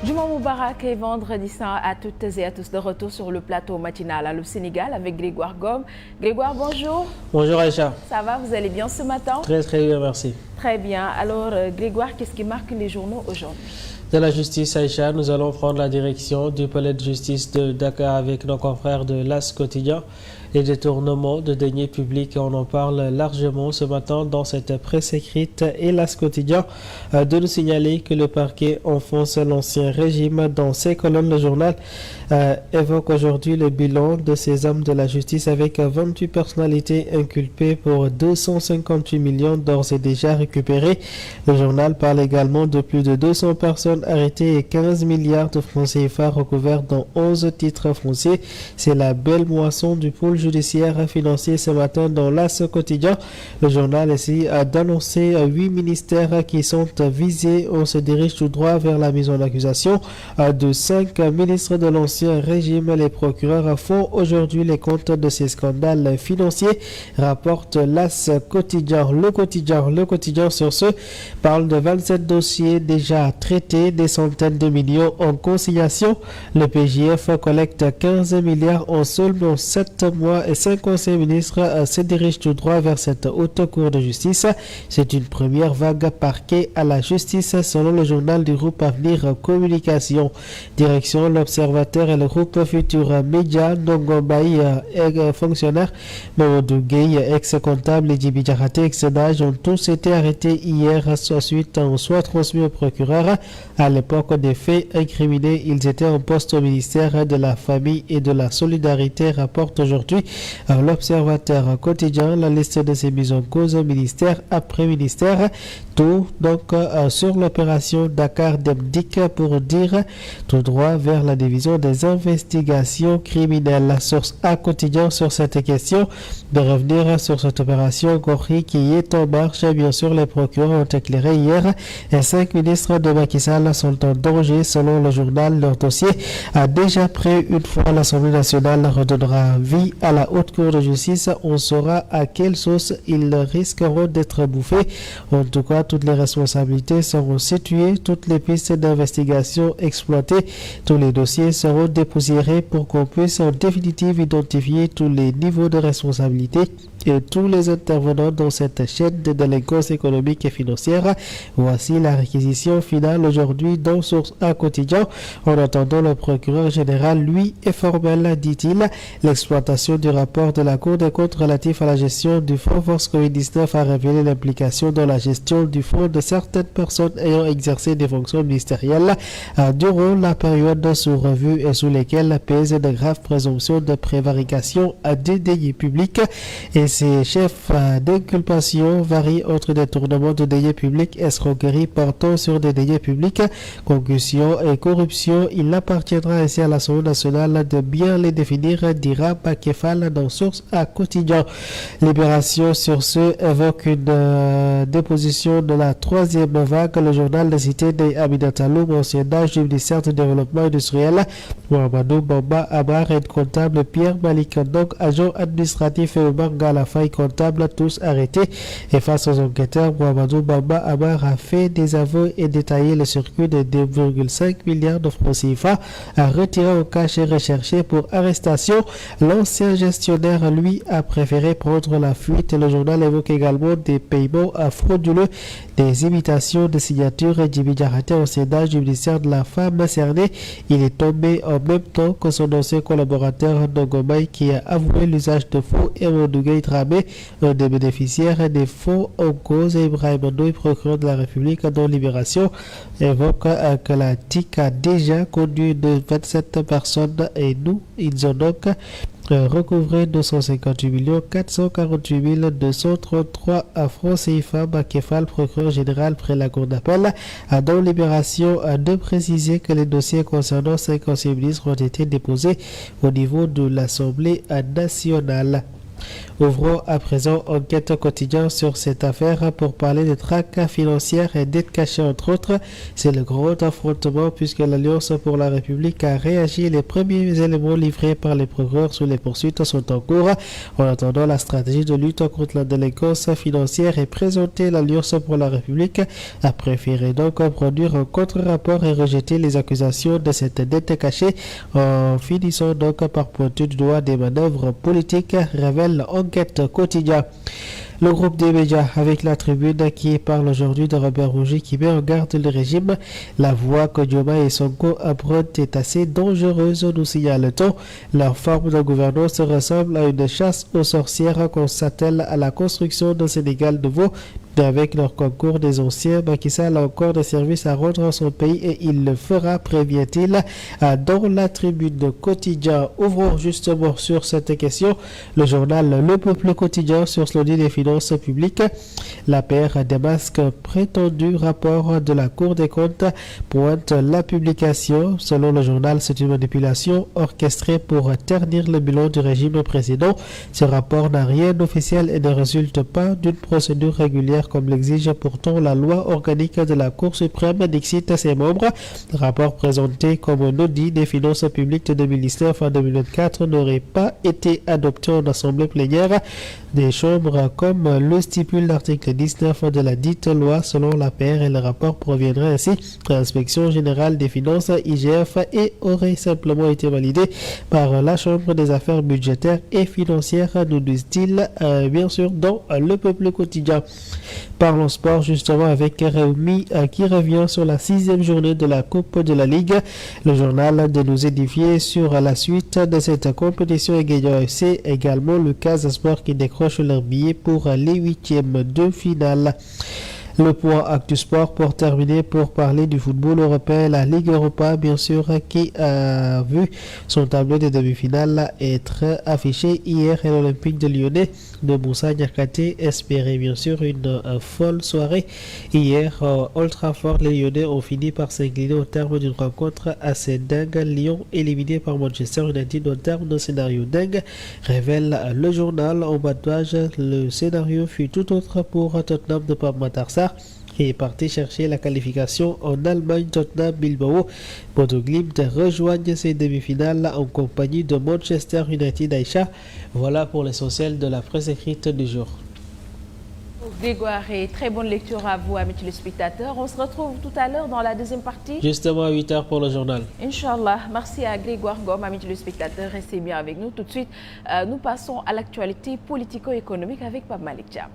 Juma Moubarak et vendredi saint à toutes et à tous de retour sur le plateau matinal à le Sénégal avec Grégoire Gomme. Grégoire, bonjour. Bonjour Aïcha. Ça va, vous allez bien ce matin? Très bien, merci. Très bien. Alors Grégoire, qu'est-ce qui marque les journaux aujourd'hui? De la justice, Aïcha, nous allons prendre la direction du palais de justice de Dakar avec nos confrères de l'As Quotidien. Les détournements de deniers publics, on en parle largement ce matin dans cette presse écrite et l'As Quotidien de nous signaler que le parquet enfonce l'ancien régime. Dans ses colonnes, le journal évoque aujourd'hui le bilan de ces hommes de la justice avec 28 personnalités inculpées pour 258 millions d'ores et déjà récupérés. Le journal parle également de plus de 200 personnes arrêtées et 15 milliards de francs CFA recouverts dans 11 titres fonciers. C'est la belle moisson du pôle judiciaire financier ce matin dans l'As Quotidien. Le journal essaie d'annoncer 8 ministères qui sont visés. On se dirige tout droit vers la mise en accusation de 5 ministres de l'ancien régime. Les procureurs font aujourd'hui les comptes de ces scandales financiers, rapporte l'As Quotidien. Le quotidien sur ce parle de 27 dossiers déjà traités, des centaines de millions en conciliation. Le PJF collecte 15 milliards en seulement 7 mois et 5 conseils ministres se dirigent tout droit vers cette haute cour de justice. C'est une première vague parquet à la justice selon le journal du groupe Avenir Communication. Direction l'Observateur et le groupe Futur Média. Ndongo-Baï, fonctionnaire, Mamadou Gueye, ex-comptable, et Djibi Diakhaté, ex-SEDAGE, ont tous été arrêtés hier suite à un soit transmis au procureur. À l'époque des faits incriminés, ils étaient en poste au ministère de la Famille et de la Solidarité, rapporte aujourd'hui l'Observateur quotidien. La liste de ces mises en cause ministère après ministère. Tout donc sur l'opération Dakar Demdik pour dire tout droit vers la division des investigations criminelles. La source A quotidien sur cette question de revenir sur cette opération Gori qui est en marche. Bien sûr, les procureurs ont éclairé hier et 5 ministres de Macky Sall sont en danger selon le journal. Leur dossier a déjà pris une fois. L'Assemblée nationale redonnera vie à la haute cour de justice. On saura à quelle sauce ils risqueront d'être bouffés. En tout cas, toutes les responsabilités seront situées, toutes les pistes d'investigation exploitées, tous les dossiers seront dépoussiérés pour qu'on puisse en définitive identifier tous les niveaux de responsabilité et tous les intervenants dans cette chaîne de délinquance économique et financière. Voici la réquisition finale aujourd'hui dans Source A quotidien. En attendant, le procureur général, lui, est formel, dit-il. L'exploitation du rapport de la Cour des comptes relatif à la gestion du fonds Force Covid-19 a révélé l'implication dans la gestion du fonds de certaines personnes ayant exercé des fonctions ministérielles durant la période sous revue et sous lesquelles pèsent de graves présomptions de prévarication à des deniers publics. Et ces chefs d'inculpation varient entre détournement de deniers publics, escroquerie portant sur des deniers publics, concussion et corruption. Il appartiendra ainsi à l'Assemblée nationale de bien les définir, dira Bakefal dans Source A quotidien. Libération sur ce évoque une déposition de la troisième vague. Le journal de cité des Aminataloum, ancien âge du ministère du Développement industriel, Mohamedou Bamba Amar, aide comptable Pierre Malik Ndong, agent administratif et Omar Galafay, comptable, tous arrêtés. Et face aux enquêteurs, Mohamedou Bamba Amar a fait des aveux et détaillé le circuit de 2,5 milliards de francs CFA à retirer au cash et recherché pour arrestation. L'ancien gestionnaire, lui, a préféré prendre la fuite. Le journal évoque également des paiements frauduleux, des imitations de signatures. Djibi Diakhaté, ancien âge du ministère de la Femme cerné, il est tombé en même temps que son ancien collaborateur Ndongo-Baï qui a avoué l'usage de faux, et Mamadou Gueye Dramé, un des bénéficiaires des fonds en cause. Ibrahim Ndoye, procureur de la République dans Libération, évoque que la TIC a déjà conduit de 27 personnes et ils ont donc recouvré 258 448 233 francs CFA. Bakefal, procureur général près la cour d'appel, a dans Libération de préciser que les dossiers concernant 5 anciens ministres ont été déposés au niveau de l'Assemblée nationale. Ouvrons à présent enquête quotidienne sur cette affaire pour parler de traques financières et dettes cachées entre autres. C'est le gros affrontement puisque l'Alliance pour la République a réagi. Les premiers éléments livrés par les procureurs sous les poursuites sont en cours. En attendant, la stratégie de lutte contre la délinquance financière est présentée. L'Alliance pour la République a préféré donc produire un contre-rapport et rejeter les accusations de cette dette cachée en finissant donc par pointer du doigt des manœuvres politiques, révèle enquête quotidien. Le groupe des médias avec la tribune qui parle aujourd'hui de Robert Rouget qui met en garde le régime. La voix que Dioma et Sonko empruntent est assez dangereuse, nous signale-t-on. Leur forme de gouvernance ressemble à une chasse aux sorcières qu'on s'attelle à la construction d'un Sénégal nouveau. Avec leur concours des anciens, Macky Sall a encore des services à rendre à son pays et il le fera, prévient-il dans la tribune quotidien. Ouvrons justement sur cette question le journal Le Peuple quotidien sur l'audit des finances publiques. La paire des masques prétendu rapport de la Cour des comptes pointe la publication. Selon le journal, c'est une manipulation orchestrée pour ternir le bilan du régime précédent. Ce rapport n'a rien d'officiel et ne résulte pas d'une procédure régulière comme l'exige pourtant la loi organique de la Cour suprême, dixit ses membres. Le rapport présenté comme un audit des finances publiques de 2019 à 2024 n'aurait pas été adopté en assemblée plénière des chambres comme le stipule l'article 19 de la dite loi selon la PR et le rapport proviendrait ainsi de l'inspection générale des finances IGF et aurait simplement été validé par la chambre des affaires budgétaires et financières, nous disent-ils bien sûr dans Le Peuple quotidien. Parlons sport justement avec Réumi qui revient sur la 6e journée de la Coupe de la Ligue. Le journal de nous édifier sur la suite de cette compétition et Guédiawaye FC, également le Casa Sport qui décroche leur billet pour les 8e de finale. Le point Actu Sport pour terminer, pour parler du football européen, la Ligue Europa bien sûr qui a vu son tableau de demi-finale être affiché hier et l'Olympique de Lyonnais de Moussa Niakhaté espérait bien sûr une folle soirée. Hier Old Trafford, les Lyonnais ont fini par s'incliner au terme d'une rencontre assez dingue. Lyon éliminé par Manchester United au terme d'un scénario dingue, révèle le journal. En bas de page, le scénario fut tout autre pour Tottenham de Pape Matar Sarr qui est parti chercher la qualification en Allemagne. Tottenham Bilbao, Bodo Glimt rejoignent ces demi-finales en compagnie de Manchester United. Aïcha, voilà pour l'essentiel de la presse écrite du jour. Grégoire, et très bonne lecture à vous, amis téléspectateurs. On se retrouve tout à l'heure dans la deuxième partie. Justement à 8h pour le journal. Inch'Allah. Merci à Grégoire Gom, amis téléspectateurs. Restez bien avec nous. Tout de suite, nous passons à l'actualité politico-économique avec Pape Malik Thiam.